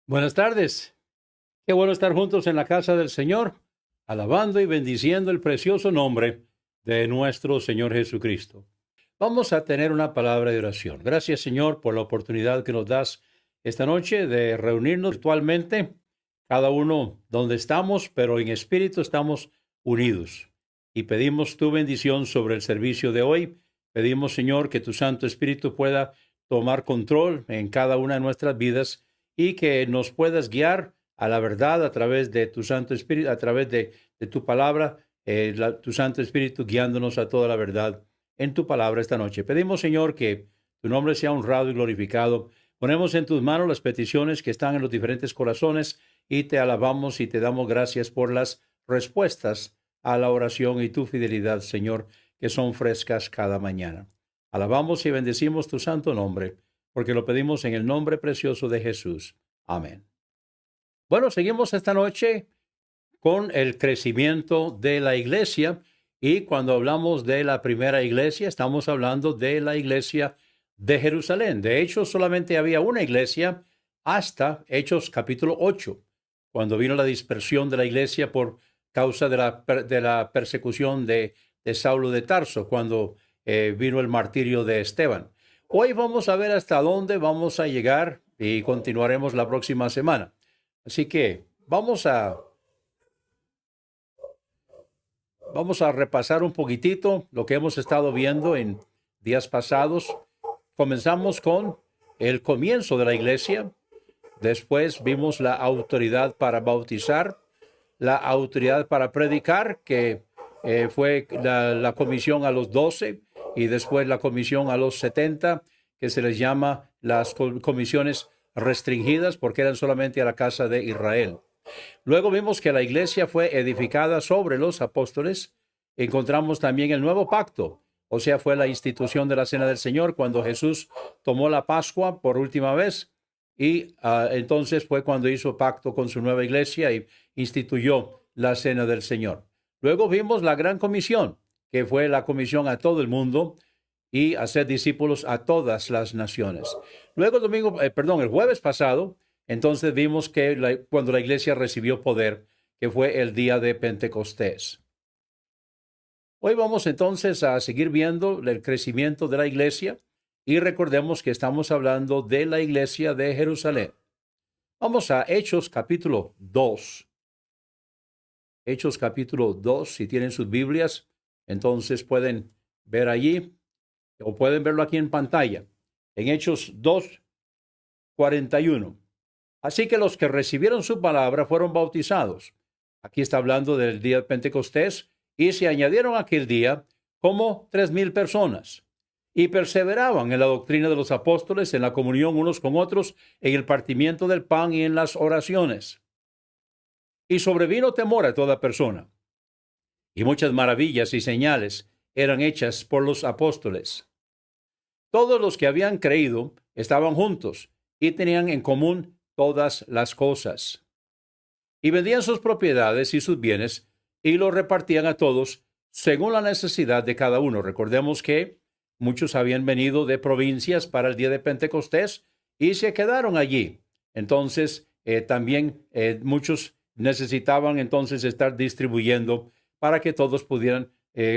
Buenas tardes. Qué bueno estar juntos en la casa del Señor, alabando y bendiciendo el precioso nombre de nuestro Señor Jesucristo. Vamos a tener una palabra de oración. Gracias, Señor, por la oportunidad que nos das esta noche de reunirnos virtualmente, cada uno donde estamos, pero en espíritu estamos unidos. Y pedimos tu bendición sobre el servicio de hoy. Pedimos, Señor, que tu Santo Espíritu pueda tomar control en cada una de nuestras vidas y que nos puedas guiar a la verdad a través de tu Santo Espíritu, a través de tu palabra, tu Santo Espíritu guiándonos a toda la verdad en tu palabra esta noche. Pedimos, Señor, que tu nombre sea honrado y glorificado. Ponemos en tus manos las peticiones que están en los diferentes corazones y te alabamos y te damos gracias por las respuestas a la oración y tu fidelidad, Señor, que son frescas cada mañana. Alabamos y bendecimos tu santo nombre, porque lo pedimos en el nombre precioso de Jesús. Amén. Bueno, seguimos esta noche con el crecimiento de la iglesia, y cuando hablamos de la primera iglesia, estamos hablando de la iglesia de Jerusalén. De hecho, solamente había una iglesia hasta Hechos capítulo 8, cuando vino la dispersión de la iglesia por causa de la persecución de Saulo de Tarso, cuando vino el martirio de Esteban. Hoy vamos a ver hasta dónde vamos a llegar y continuaremos la próxima semana. Así que vamos a repasar un poquitito lo que hemos estado viendo en días pasados. Comenzamos con el comienzo de la iglesia. Después vimos la autoridad para bautizar, la autoridad para predicar, que fue la comisión a los 12, y después la comisión a los 70, que se les llama las comisiones restringidas, porque eran solamente a la casa de Israel. Luego vimos que la iglesia fue edificada sobre los apóstoles. Encontramos también el nuevo pacto, o sea, fue la institución de la Cena del Señor cuando Jesús tomó la Pascua por última vez, y entonces fue cuando hizo pacto con su nueva iglesia y instituyó la Cena del Señor. Luego vimos la gran comisión, que fue la comisión a todo el mundo y hacer discípulos a todas las naciones. Luego el jueves pasado, entonces vimos que cuando la iglesia recibió poder, que fue el día de Pentecostés. Hoy vamos entonces a seguir viendo el crecimiento de la iglesia, y recordemos que estamos hablando de la iglesia de Jerusalén. Vamos a Hechos capítulo 2. Hechos capítulo 2, si tienen sus Biblias, entonces pueden ver allí, o pueden verlo aquí en pantalla, en Hechos 2:41. Así que los que recibieron su palabra fueron bautizados. Aquí está hablando del día de Pentecostés, y se añadieron aquel día como 3,000 personas. Y perseveraban en la doctrina de los apóstoles, en la comunión unos con otros, en el partimiento del pan y en las oraciones. Y sobrevino temor a toda persona. Y muchas maravillas y señales eran hechas por los apóstoles. Todos los que habían creído estaban juntos y tenían en común todas las cosas. Y vendían sus propiedades y sus bienes y los repartían a todos según la necesidad de cada uno. Recordemos que muchos habían venido de provincias para el día de Pentecostés y se quedaron allí. Entonces, también muchos necesitaban entonces estar distribuyendo para que todos pudieran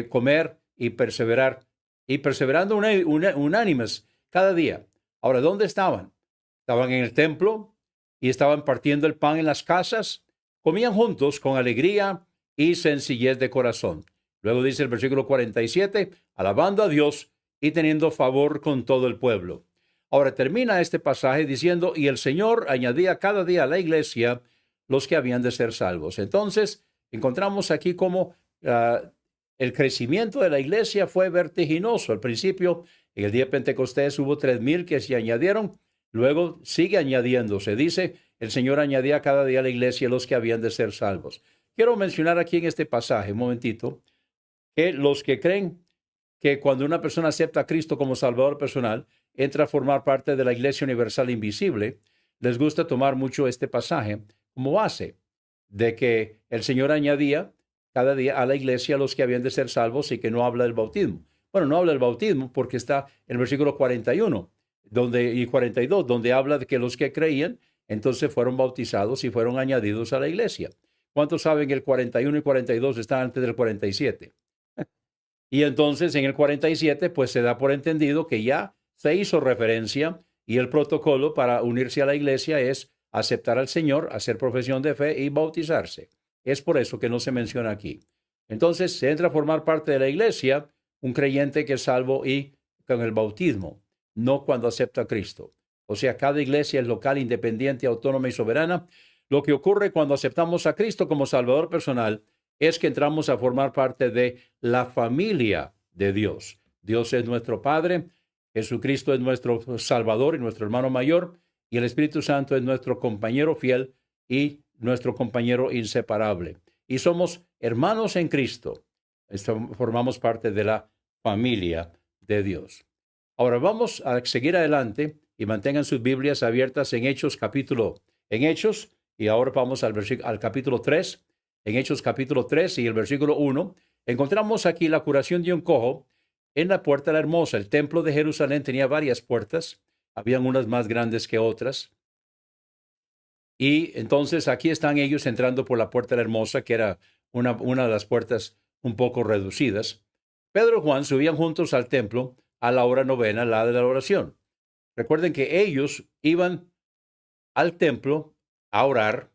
comer y perseverar, y perseverando unánimes cada día. Ahora, ¿dónde estaban? Estaban en el templo y estaban partiendo el pan en las casas. Comían juntos con alegría y sencillez de corazón. Luego dice el versículo 47, alabando a Dios y teniendo favor con todo el pueblo. Ahora termina este pasaje diciendo, y el Señor añadía cada día a la iglesia los que habían de ser salvos. Entonces, encontramos aquí cómo el crecimiento de la iglesia fue vertiginoso. Al principio, en el día de Pentecostés, hubo 3,000 que se añadieron. Luego sigue añadiéndose. Dice, el Señor añadía cada día a la iglesia los que habían de ser salvos. Quiero mencionar aquí en este pasaje, un momentito, que los que creen que cuando una persona acepta a Cristo como Salvador personal, entra a formar parte de la Iglesia Universal Invisible, les gusta tomar mucho este pasaje como base de que el Señor añadía cada día a la iglesia los que habían de ser salvos, y que no habla del bautismo. Bueno, no habla del bautismo porque está en el versículo 41 y 42, donde habla de que los que creían entonces fueron bautizados y fueron añadidos a la iglesia. ¿Cuántos saben que el 41 y 42 están antes del 47? Y entonces en el 47 pues se da por entendido que ya se hizo referencia y el protocolo para unirse a la iglesia es aceptar al Señor, hacer profesión de fe y bautizarse. Es por eso que no se menciona aquí. Entonces se entra a formar parte de la iglesia un creyente que es salvo y con el bautismo, no cuando acepta a Cristo. O sea, cada iglesia es local, independiente, autónoma y soberana. Lo que ocurre cuando aceptamos a Cristo como Salvador personal es que entramos a formar parte de la familia de Dios. Dios es nuestro Padre, Jesucristo es nuestro Salvador y nuestro hermano mayor, y el Espíritu Santo es nuestro compañero fiel y nuestro compañero inseparable. Y somos hermanos en Cristo. Formamos parte de la familia de Dios. Ahora vamos a seguir adelante y mantengan sus Biblias abiertas en Hechos y ahora vamos al capítulo 3. En Hechos capítulo 3 y el versículo 1, encontramos aquí la curación de un cojo en la puerta de la hermosa. El templo de Jerusalén tenía varias puertas, habían unas más grandes que otras. Y entonces aquí están ellos entrando por la puerta de la hermosa, que era una de las puertas un poco reducidas. Pedro y Juan subían juntos al templo a la hora novena, la de la oración. Recuerden que ellos iban al templo a orar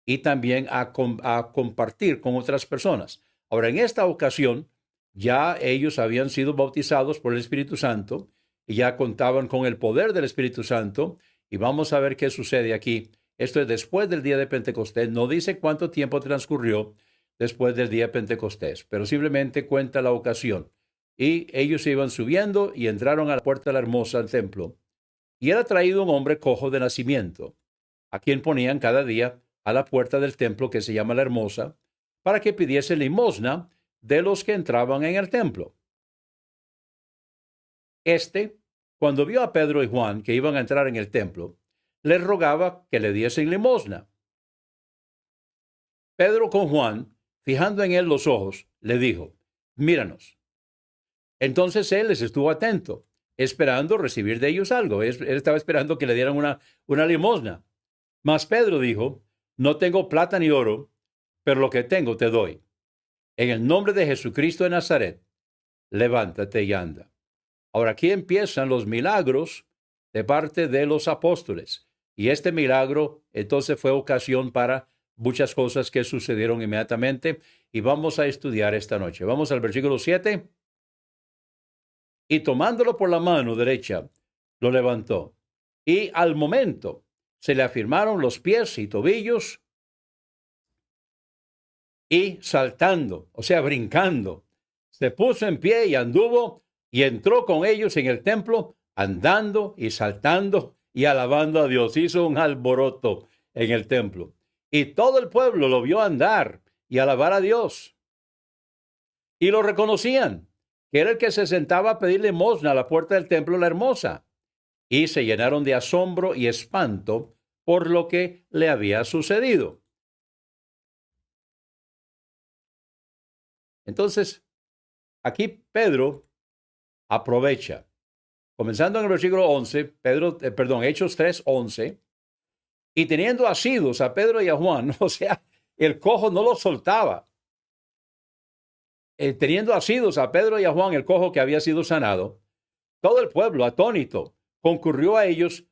y también a compartir con otras personas. Ahora, en esta ocasión, ya ellos habían sido bautizados por el Espíritu Santo y ya contaban con el poder del Espíritu Santo. Y vamos a ver qué sucede aquí. Esto es después del día de Pentecostés. No dice cuánto tiempo transcurrió después del día de Pentecostés, pero simplemente cuenta la ocasión. Y ellos iban subiendo y entraron a la puerta de la hermosa al templo. Y era traído un hombre cojo de nacimiento, a quien ponían cada día a la puerta del templo que se llama la Hermosa, para que pidiese limosna de los que entraban en el templo. Cuando vio a Pedro y Juan que iban a entrar en el templo, les rogaba que le diesen limosna. Pedro con Juan, fijando en él los ojos, le dijo, míranos. Entonces él les estuvo atento, esperando recibir de ellos algo. Él estaba esperando que le dieran una limosna. Mas Pedro dijo, no tengo plata ni oro, pero lo que tengo te doy. En el nombre de Jesucristo de Nazaret, levántate y anda. Ahora aquí empiezan los milagros de parte de los apóstoles. Y este milagro entonces fue ocasión para muchas cosas que sucedieron inmediatamente. Y vamos a estudiar esta noche. Vamos al versículo 7. Y tomándolo por la mano derecha, lo levantó. Y al momento se le afirmaron los pies y tobillos, y saltando, o sea, brincando, se puso en pie y anduvo y entró con ellos en el templo, andando y saltando y alabando a Dios. Hizo un alboroto en el templo. Y todo el pueblo lo vio andar y alabar a Dios. Y lo reconocían, que era el que se sentaba a pedir limosna a la puerta del templo la Hermosa. Y se llenaron de asombro y espanto por lo que le había sucedido. Entonces, aquí Pedro aprovecha. Comenzando en el versículo 11, Hechos 3:11, y teniendo asidos a Pedro y a Juan, o sea, el cojo no lo soltaba. Teniendo asidos a Pedro y a Juan, el cojo que había sido sanado, todo el pueblo, atónito, concurrió a ellos,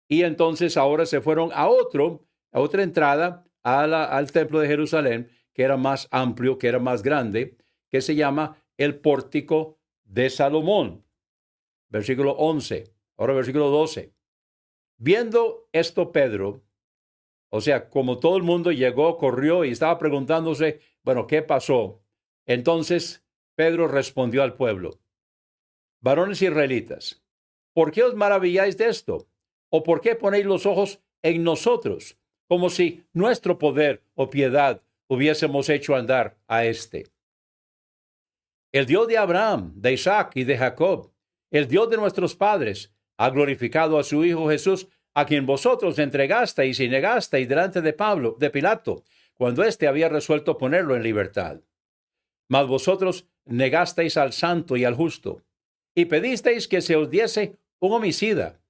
y entonces ahora se fueron a otra entrada al templo de Jerusalén, que era más amplio, que era más grande, que se llama el pórtico de Salomón. Versículo 11. Ahora versículo 12. Viendo esto Pedro, o sea, como todo el mundo llegó, corrió y estaba preguntándose, bueno, ¿qué pasó? Entonces Pedro respondió al pueblo, varones israelitas, ¿por qué os maravilláis de esto? ¿O por qué ponéis los ojos en nosotros, como si nuestro poder o piedad hubiésemos hecho andar a éste? El Dios de Abraham, de Isaac y de Jacob, el Dios de nuestros padres, ha glorificado a su Hijo Jesús, a quien vosotros entregasteis y negasteis delante de Pilato, cuando éste había resuelto ponerlo en libertad. Mas vosotros negasteis al santo y al justo, y pedisteis que se os diese un homicida,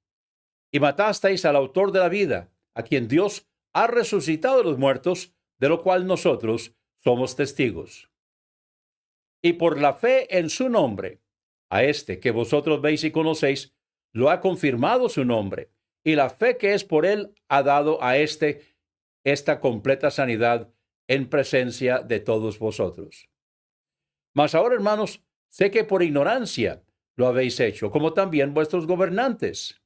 y matasteis al autor de la vida, a quien Dios ha resucitado de los muertos, de lo cual nosotros somos testigos. Y por la fe en su nombre, a este que vosotros veis y conocéis, lo ha confirmado su nombre, y la fe que es por él ha dado a esta completa sanidad en presencia de todos vosotros. Mas ahora, hermanos, sé que por ignorancia lo habéis hecho, como también vuestros gobernantes.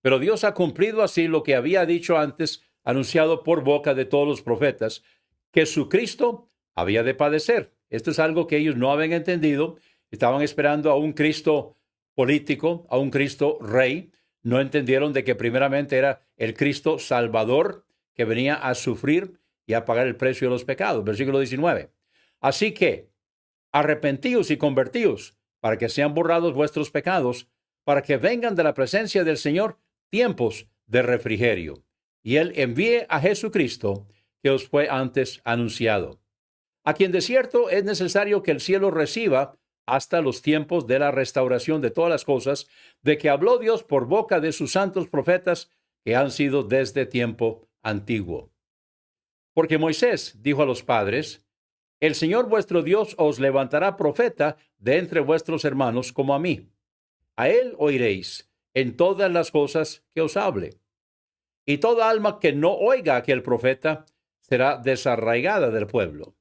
Pero Dios ha cumplido así lo que había dicho antes, anunciado por boca de todos los profetas, que su Cristo había de padecer. Esto es algo que ellos no habían entendido. Estaban esperando a un Cristo político, a un Cristo rey. No entendieron de que primeramente era el Cristo Salvador que venía a sufrir y a pagar el precio de los pecados. Versículo 19. Así que arrepentíos y convertíos para que sean borrados vuestros pecados, para que vengan de la presencia del Señor tiempos de refrigerio, y Él envíe a Jesucristo, que os fue antes anunciado, a quien de cierto es necesario que el cielo reciba hasta los tiempos de la restauración de todas las cosas, de que habló Dios por boca de sus santos profetas, que han sido desde tiempo antiguo. Porque Moisés dijo a los padres: el Señor vuestro Dios os levantará profeta de entre vuestros hermanos como a mí. A él oiréis en todas las cosas que os hable. Y toda alma que no oiga a aquel profeta será desarraigada del pueblo.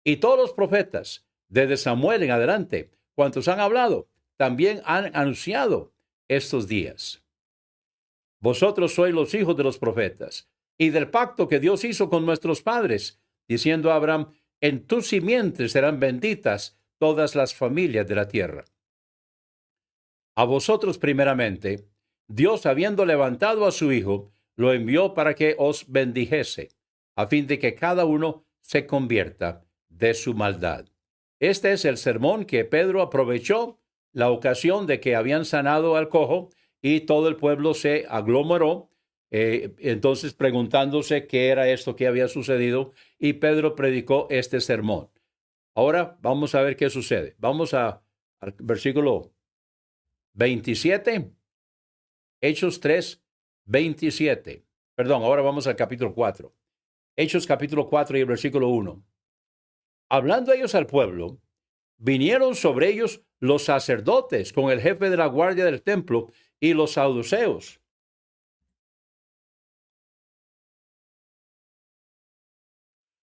Y todos los profetas, desde Samuel en adelante, cuantos han hablado, también han anunciado estos días. Vosotros sois los hijos de los profetas, y del pacto que Dios hizo con nuestros padres, diciendo a Abraham: en tu simiente serán benditas todas las familias de la tierra. A vosotros primeramente, Dios, habiendo levantado a su Hijo, lo envió para que os bendijese, a fin de que cada uno se convierta de su maldad. Este es el sermón que Pedro aprovechó la ocasión de que habían sanado al cojo y todo el pueblo se aglomeró, entonces preguntándose qué era esto que había sucedido, y Pedro predicó este sermón. Ahora vamos a ver qué sucede. Vamos al versículo 27, Hechos 3, 27. Perdón, ahora vamos al capítulo 4. Hechos capítulo 4 y el versículo 1. Hablando ellos al pueblo, vinieron sobre ellos los sacerdotes con el jefe de la guardia del templo y los saduceos,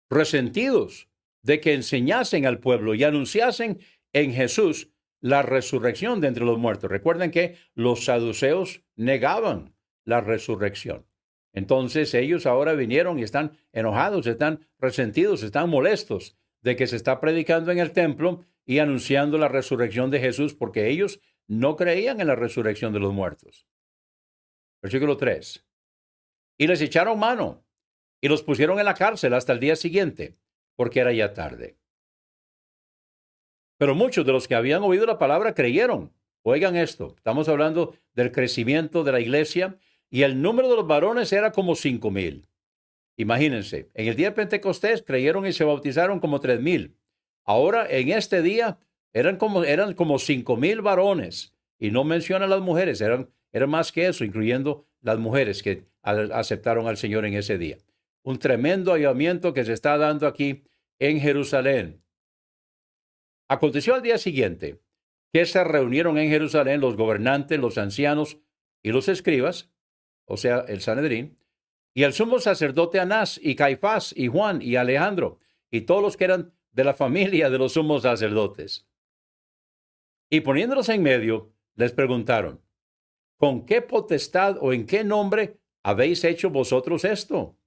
resentidos de que enseñasen al pueblo y anunciasen en Jesús la resurrección de entre los muertos. Recuerden que los saduceos negaban la resurrección. Entonces ellos ahora vinieron y están enojados, están resentidos, están molestos de que se está predicando en el templo y anunciando la resurrección de Jesús, porque ellos no creían en la resurrección de los muertos. Versículo 3. Y les echaron mano y los pusieron en la cárcel hasta el día siguiente, porque era ya tarde. Pero muchos de los que habían oído la palabra creyeron. Oigan esto, estamos hablando del crecimiento de la iglesia, y el número de los varones era como 5,000. Imagínense, en el día de Pentecostés creyeron y se bautizaron como 3,000. Ahora, en este día, eran como 5,000 varones, y no menciona a las mujeres, eran más que eso, incluyendo las mujeres que aceptaron al Señor en ese día. Un tremendo avivamiento que se está dando aquí en Jerusalén. Aconteció al día siguiente que se reunieron en Jerusalén los gobernantes, los ancianos y los escribas, o sea, el Sanedrín, y el sumo sacerdote Anás y Caifás y Juan y Alejandro y todos los que eran de la familia de los sumos sacerdotes. Y poniéndolos en medio, les preguntaron: ¿con qué potestad o en qué nombre habéis hecho vosotros esto?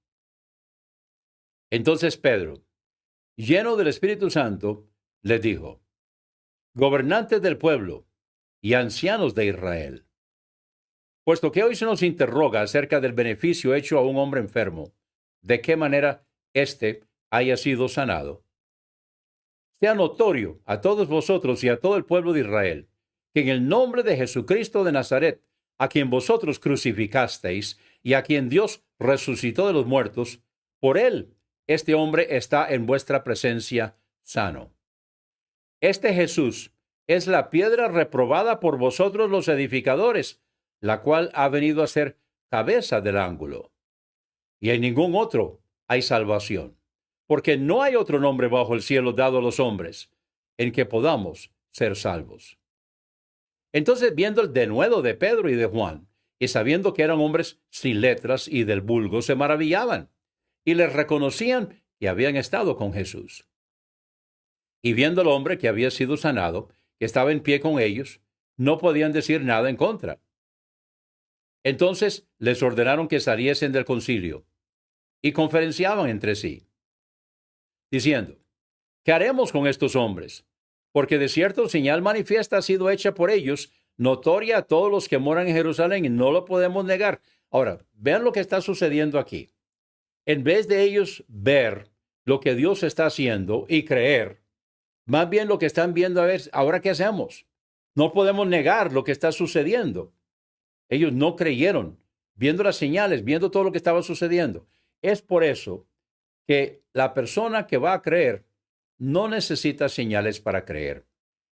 Entonces Pedro, lleno del Espíritu Santo, les dijo: gobernantes del pueblo y ancianos de Israel, puesto que hoy se nos interroga acerca del beneficio hecho a un hombre enfermo, de qué manera éste haya sido sanado, sea notorio a todos vosotros y a todo el pueblo de Israel, que en el nombre de Jesucristo de Nazaret, a quien vosotros crucificasteis y a quien Dios resucitó de los muertos, por él este hombre está en vuestra presencia sano. Este Jesús es la piedra reprobada por vosotros los edificadores, la cual ha venido a ser cabeza del ángulo. Y en ningún otro hay salvación, porque no hay otro nombre bajo el cielo dado a los hombres en que podamos ser salvos. Entonces, viendo el denuedo de Pedro y de Juan, y sabiendo que eran hombres sin letras y del vulgo, se maravillaban, y les reconocían que habían estado con Jesús. Y viendo al hombre que había sido sanado, que estaba en pie con ellos, no podían decir nada en contra. Entonces les ordenaron que saliesen del concilio, y conferenciaban entre sí, diciendo: ¿qué haremos con estos hombres? Porque de cierto señal manifiesta ha sido hecha por ellos, notoria a todos los que moran en Jerusalén, y no lo podemos negar. Ahora, vean lo que está sucediendo aquí. En vez de ellos ver lo que Dios está haciendo y creer, más bien lo que están viendo a ver, ¿ahora qué hacemos? No podemos negar lo que está sucediendo. Ellos no creyeron, viendo las señales, viendo todo lo que estaba sucediendo. Es por eso que la persona que va a creer no necesita señales para creer.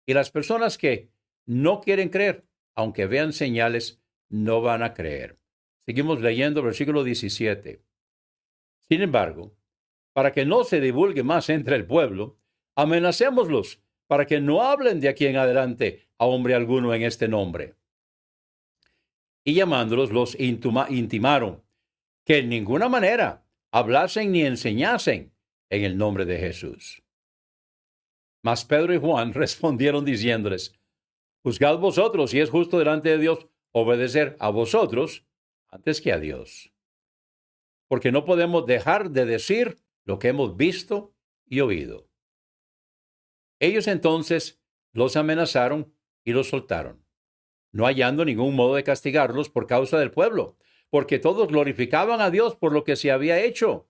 Y las personas que no quieren creer, aunque vean señales, no van a creer. Seguimos leyendo versículo 17. Sin embargo, para que no se divulgue más entre el pueblo, amenacémoslos para que no hablen de aquí en adelante a hombre alguno en este nombre. Y llamándolos, los intimaron que en ninguna manera hablasen ni enseñasen en el nombre de Jesús. Mas Pedro y Juan respondieron diciéndoles: juzgad vosotros si es justo delante de Dios obedecer a vosotros antes que a Dios. Porque no podemos dejar de decir lo que hemos visto y oído. Ellos entonces los amenazaron y los soltaron, no hallando ningún modo de castigarlos por causa del pueblo, porque todos glorificaban a Dios por lo que se había hecho,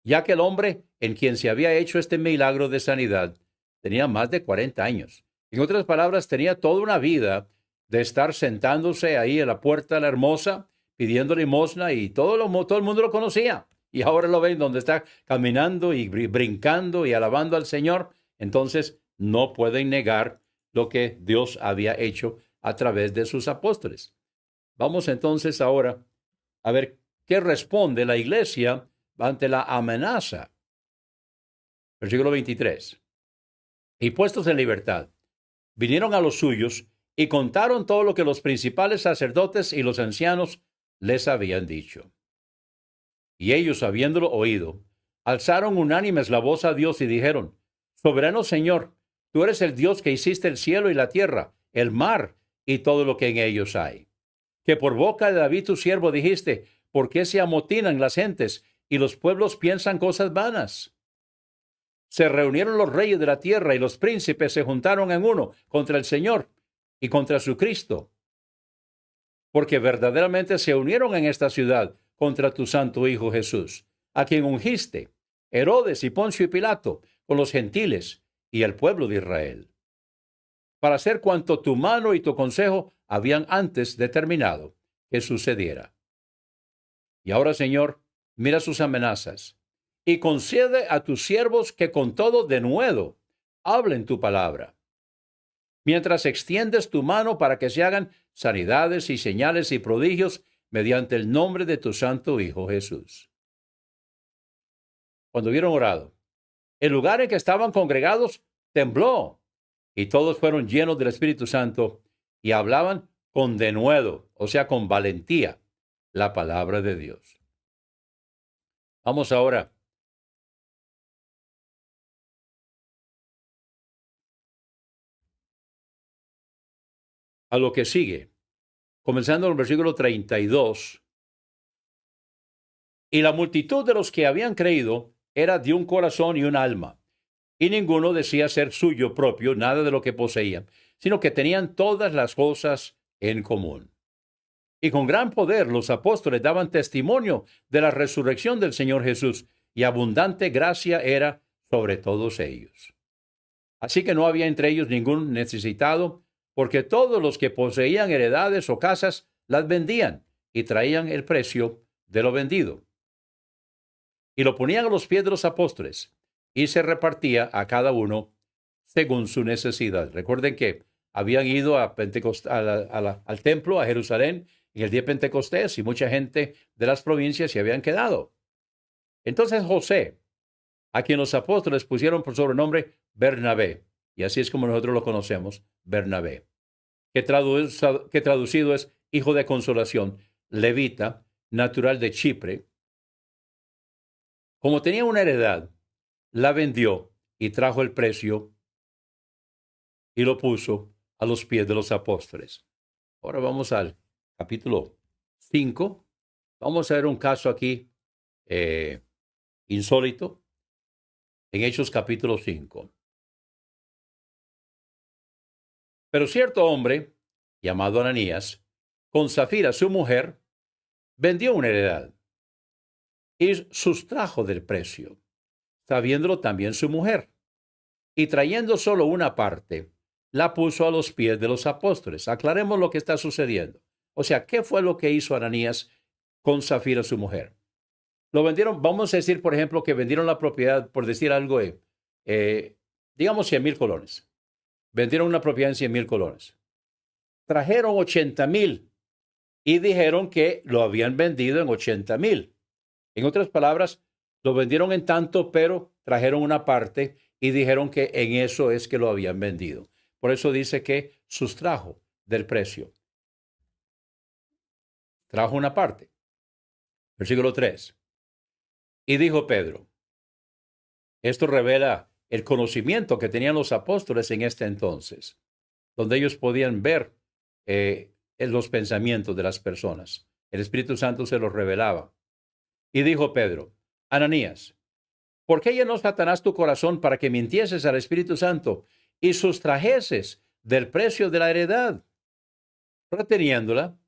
ya que el hombre en quien se había hecho este milagro de sanidad tenía más de 40 años. En otras palabras, tenía toda una vida de estar sentándose ahí en la puerta de la hermosa, pidiendo limosna, y todo el mundo lo conocía. Y ahora lo ven donde está caminando y brincando y alabando al Señor. Entonces, no pueden negar lo que Dios había hecho a través de sus apóstoles. Vamos entonces ahora a ver qué responde la iglesia ante la amenaza. Versículo 23. Y puestos en libertad, vinieron a los suyos y contaron todo lo que los principales sacerdotes y los ancianos les habían dicho. Y ellos, habiéndolo oído, alzaron unánimes la voz a Dios y dijeron: Soberano Señor, tú eres el Dios que hiciste el cielo y la tierra, el mar y todo lo que en ellos hay. Que por boca de David tu siervo dijiste: ¿por qué se amotinan las gentes y los pueblos piensan cosas vanas? Se reunieron los reyes de la tierra y los príncipes se juntaron en uno contra el Señor y contra su Cristo, porque verdaderamente se unieron en esta ciudad contra tu santo Hijo Jesús, a quien ungiste, Herodes y Poncio y Pilato, con los gentiles y el pueblo de Israel, para hacer cuanto tu mano y tu consejo habían antes determinado que sucediera. Y ahora, Señor, mira sus amenazas y concede a tus siervos que con todo denuedo hablen tu palabra, mientras extiendes tu mano para que se hagan sanidades y señales y prodigios mediante el nombre de tu santo Hijo Jesús. Cuando hubieron orado, el lugar en que estaban congregados tembló, y todos fueron llenos del Espíritu Santo y hablaban con denuedo, o sea, con valentía, la palabra de Dios. Vamos ahora a lo que sigue, comenzando en el versículo 32. Y la multitud de los que habían creído era de un corazón y un alma, y ninguno decía ser suyo propio nada de lo que poseían, sino que tenían todas las cosas en común. Y con gran poder los apóstoles daban testimonio de la resurrección del Señor Jesús, y abundante gracia era sobre todos ellos. Así que no había entre ellos ningún necesitado, porque todos los que poseían heredades o casas las vendían y traían el precio de lo vendido, y lo ponían a los pies de los apóstoles, y se repartía a cada uno según su necesidad. Recuerden que habían ido a Pentecostés, al templo, a Jerusalén, en el día de Pentecostés y mucha gente de las provincias se habían quedado. Entonces José, a quien los apóstoles pusieron por sobrenombre Bernabé, y así es como nosotros lo conocemos, Bernabé, que traducido es hijo de consolación, levita, natural de Chipre, como tenía una heredad, la vendió y trajo el precio y lo puso a los pies de los apóstoles. Ahora vamos al capítulo 5. Vamos a ver un caso aquí insólito en Hechos capítulo 5. Pero cierto hombre, llamado Ananías, con Zafira su mujer, vendió una heredad y sustrajo del precio, sabiéndolo también su mujer, y trayendo solo una parte, la puso a los pies de los apóstoles. Aclaremos lo que está sucediendo. O sea, ¿qué fue lo que hizo Ananías con Zafira su mujer? Lo vendieron, vamos a decir, por ejemplo, que vendieron la propiedad, por decir algo, digamos 100,000 colones. Vendieron una propiedad en 100,000 colones. Trajeron 80,000 y dijeron que lo habían vendido en 80,000. En otras palabras, lo vendieron en tanto, pero trajeron una parte y dijeron que en eso es que lo habían vendido. Por eso dice que sustrajo del precio. Trajo una parte. Versículo 3. Y dijo Pedro, esto revela el conocimiento que tenían los apóstoles en este entonces, donde ellos podían ver en los pensamientos de las personas. El Espíritu Santo se los revelaba. Y dijo Pedro, Ananías, ¿por qué llenó Satanás tu corazón para que mintieses al Espíritu Santo y sustrajeses del precio de la heredad, reteniéndola?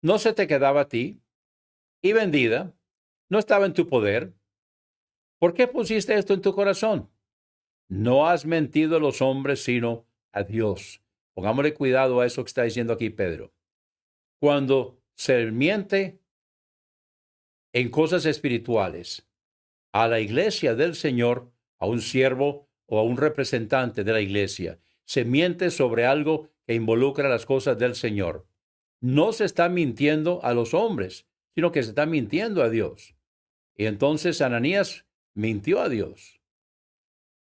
¿No se te quedaba a ti? Y vendida, ¿no estaba en tu poder? ¿Por qué pusiste esto en tu corazón? No has mentido a los hombres, sino a Dios. Pongámosle cuidado a eso que está diciendo aquí Pedro. Cuando se miente en cosas espirituales a la iglesia del Señor, a un siervo o a un representante de la iglesia, se miente sobre algo que involucra las cosas del Señor. No se está mintiendo a los hombres, sino que se está mintiendo a Dios. Y entonces Ananías mintió a Dios.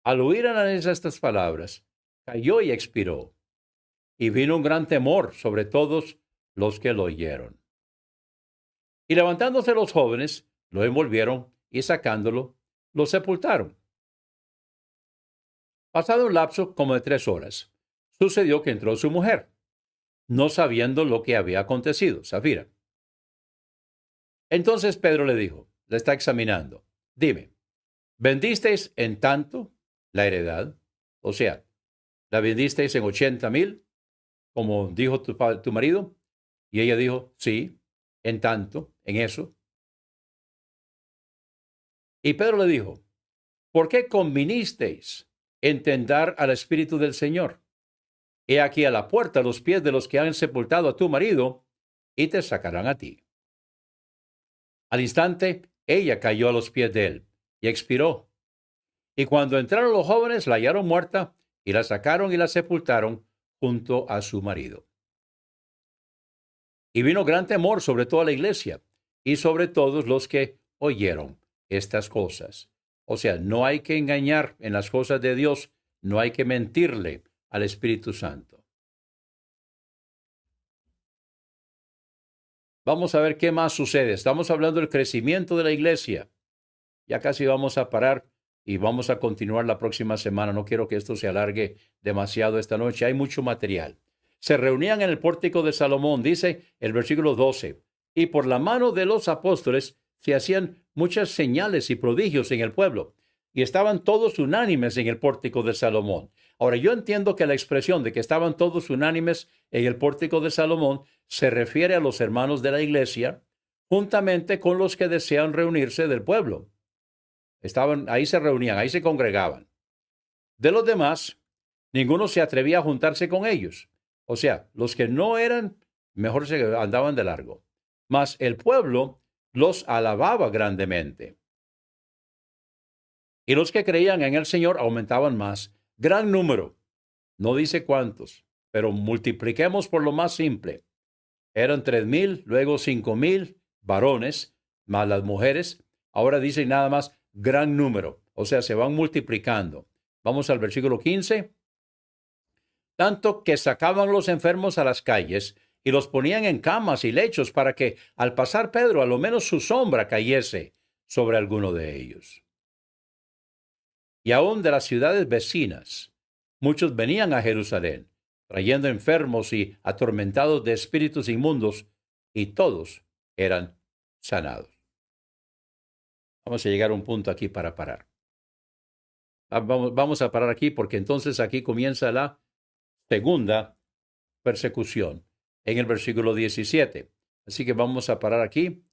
Al oír Ananías estas palabras, cayó y expiró. Y vino un gran temor sobre todos los que lo oyeron. Y levantándose los jóvenes, lo envolvieron y sacándolo, lo sepultaron. Pasado un lapso como de 3 horas, sucedió que entró su mujer, no sabiendo lo que había acontecido, Zafira. Entonces Pedro le dijo, la está examinando, dime, ¿vendisteis en tanto la heredad? O sea, ¿la vendisteis en 80,000, como dijo tu marido? Y ella dijo, sí, en tanto, en eso. Y Pedro le dijo, ¿por qué convinisteis en tentar al Espíritu del Señor? He aquí a la puerta los pies de los que han sepultado a tu marido, y te sacarán a ti. Al instante, ella cayó a los pies de él, y expiró. Y cuando entraron los jóvenes, la hallaron muerta, y la sacaron y la sepultaron junto a su marido. Y vino gran temor sobre toda la iglesia, y sobre todos los que oyeron estas cosas. O sea, no hay que engañar en las cosas de Dios, no hay que mentirle al Espíritu Santo. Vamos a ver qué más sucede. Estamos hablando del crecimiento de la iglesia. Ya casi vamos a parar y vamos a continuar la próxima semana. No quiero que esto se alargue demasiado esta noche. Hay mucho material. Se reunían en el pórtico de Salomón, dice el versículo 12, y por la mano de los apóstoles se hacían muchas señales y prodigios en el pueblo, y estaban todos unánimes en el pórtico de Salomón. Ahora, yo entiendo que la expresión de que estaban todos unánimes en el pórtico de Salomón se refiere a los hermanos de la iglesia, juntamente con los que desean reunirse del pueblo. Ahí se reunían, ahí se congregaban. De los demás, ninguno se atrevía a juntarse con ellos. O sea, los que no eran, mejor se andaban de largo. Mas el pueblo los alababa grandemente. Y los que creían en el Señor aumentaban más. Gran número. No dice cuántos, pero multipliquemos por lo más simple. Eran 3,000, luego 5,000 varones, más las mujeres. Ahora dice nada más gran número, o sea, se van multiplicando. Vamos al versículo 15. Tanto que sacaban los enfermos a las calles y los ponían en camas y lechos para que al pasar Pedro a lo menos su sombra cayese sobre alguno de ellos. Y aún de las ciudades vecinas, muchos venían a Jerusalén, trayendo enfermos y atormentados de espíritus inmundos, y todos eran sanados. Vamos a llegar a un punto aquí para parar. Vamos a parar aquí porque entonces aquí comienza la segunda persecución en el versículo 17. Así que vamos a parar aquí.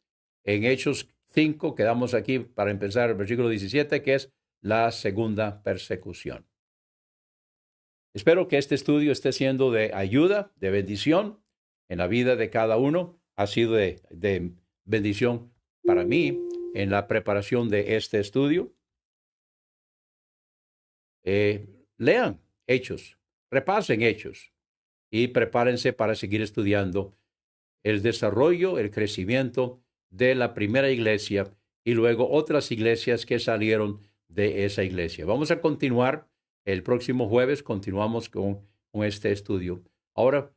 En Hechos 5 quedamos aquí para empezar el versículo 17, que es la segunda persecución. Espero que este estudio esté siendo de ayuda, de bendición en la vida de cada uno. Ha sido de bendición para mí en la preparación de este estudio. Lean Hechos, repasen Hechos y prepárense para seguir estudiando el desarrollo, el crecimiento de la primera iglesia y luego otras iglesias que salieron de esa iglesia. Vamos a continuar el próximo jueves, continuamos con este estudio. Ahora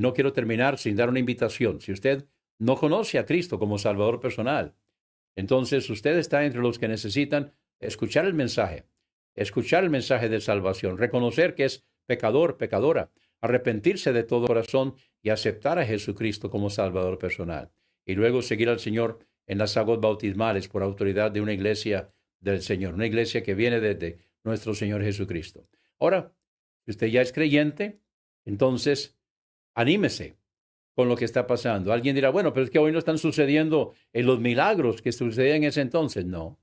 no quiero terminar sin dar una invitación. Si usted no conoce a Cristo como Salvador personal, entonces usted está entre los que necesitan escuchar el mensaje de salvación, reconocer que es pecador, pecadora, arrepentirse de todo corazón y aceptar a Jesucristo como Salvador personal. Y luego seguir al Señor en las aguas bautismales por autoridad de una iglesia del Señor, una iglesia que viene desde nuestro Señor Jesucristo. Ahora, si usted ya es creyente, entonces anímese con lo que está pasando. Alguien dirá, bueno, pero es que hoy no están sucediendo los milagros que sucedían en ese entonces. No,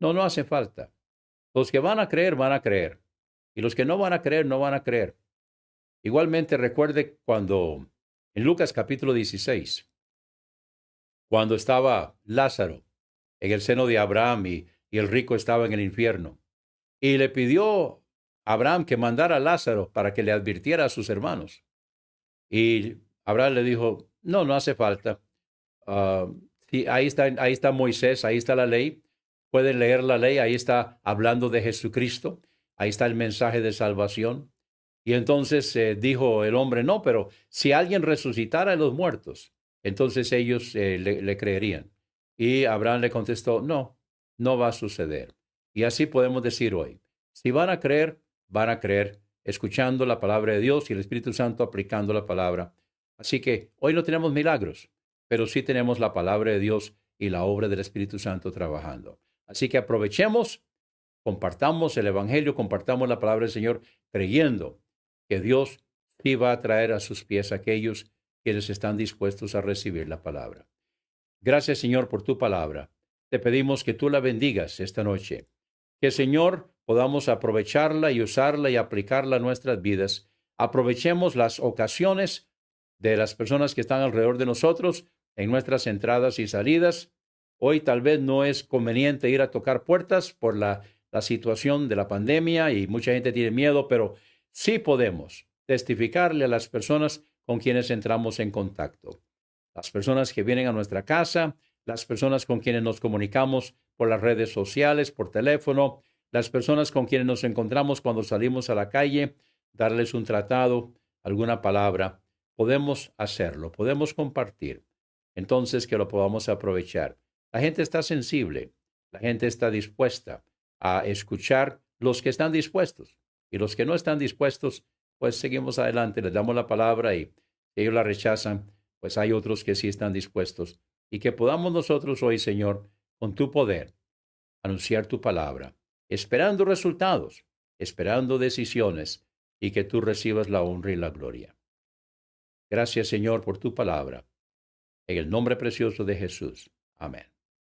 no hace falta. Los que van a creer, van a creer. Y los que no van a creer, no van a creer. Igualmente recuerde cuando en Lucas capítulo 16, cuando estaba Lázaro en el seno de Abraham y el rico estaba en el infierno. Y le pidió a Abraham que mandara a Lázaro para que le advirtiera a sus hermanos. Y Abraham le dijo, no hace falta. Sí, ahí está Moisés, ahí está la ley. Pueden leer la ley, ahí está hablando de Jesucristo. Ahí está el mensaje de salvación. Y entonces dijo el hombre, no, pero si alguien resucitara de los muertos, entonces ellos le creerían. Y Abraham le contestó, no va a suceder. Y así podemos decir hoy, si van a creer escuchando la palabra de Dios y el Espíritu Santo aplicando la palabra. Así que hoy no tenemos milagros, pero sí tenemos la palabra de Dios y la obra del Espíritu Santo trabajando. Así que aprovechemos, compartamos el Evangelio, compartamos la palabra del Señor, creyendo que Dios sí va a traer a sus pies a aquellos quienes están dispuestos a recibir la palabra. Gracias, Señor, por tu palabra. Te pedimos que tú la bendigas esta noche. Que, Señor, podamos aprovecharla y usarla y aplicarla a nuestras vidas. Aprovechemos las ocasiones de las personas que están alrededor de nosotros en nuestras entradas y salidas. Hoy tal vez no es conveniente ir a tocar puertas por la situación de la pandemia y mucha gente tiene miedo, pero sí podemos testificarle a las personas con quienes entramos en contacto. Las personas que vienen a nuestra casa, las personas con quienes nos comunicamos por las redes sociales, por teléfono, las personas con quienes nos encontramos cuando salimos a la calle, darles un tratado, alguna palabra. Podemos hacerlo, podemos compartir. Entonces que lo podamos aprovechar. La gente está sensible, la gente está dispuesta a escuchar los que están dispuestos. Y los que no están dispuestos, pues seguimos adelante, les damos la palabra y ellos la rechazan, pues hay otros que sí están dispuestos. Y que podamos nosotros hoy, Señor, con tu poder, anunciar tu palabra, esperando resultados, esperando decisiones, y que tú recibas la honra y la gloria. Gracias, Señor, por tu palabra. En el nombre precioso de Jesús. Amén.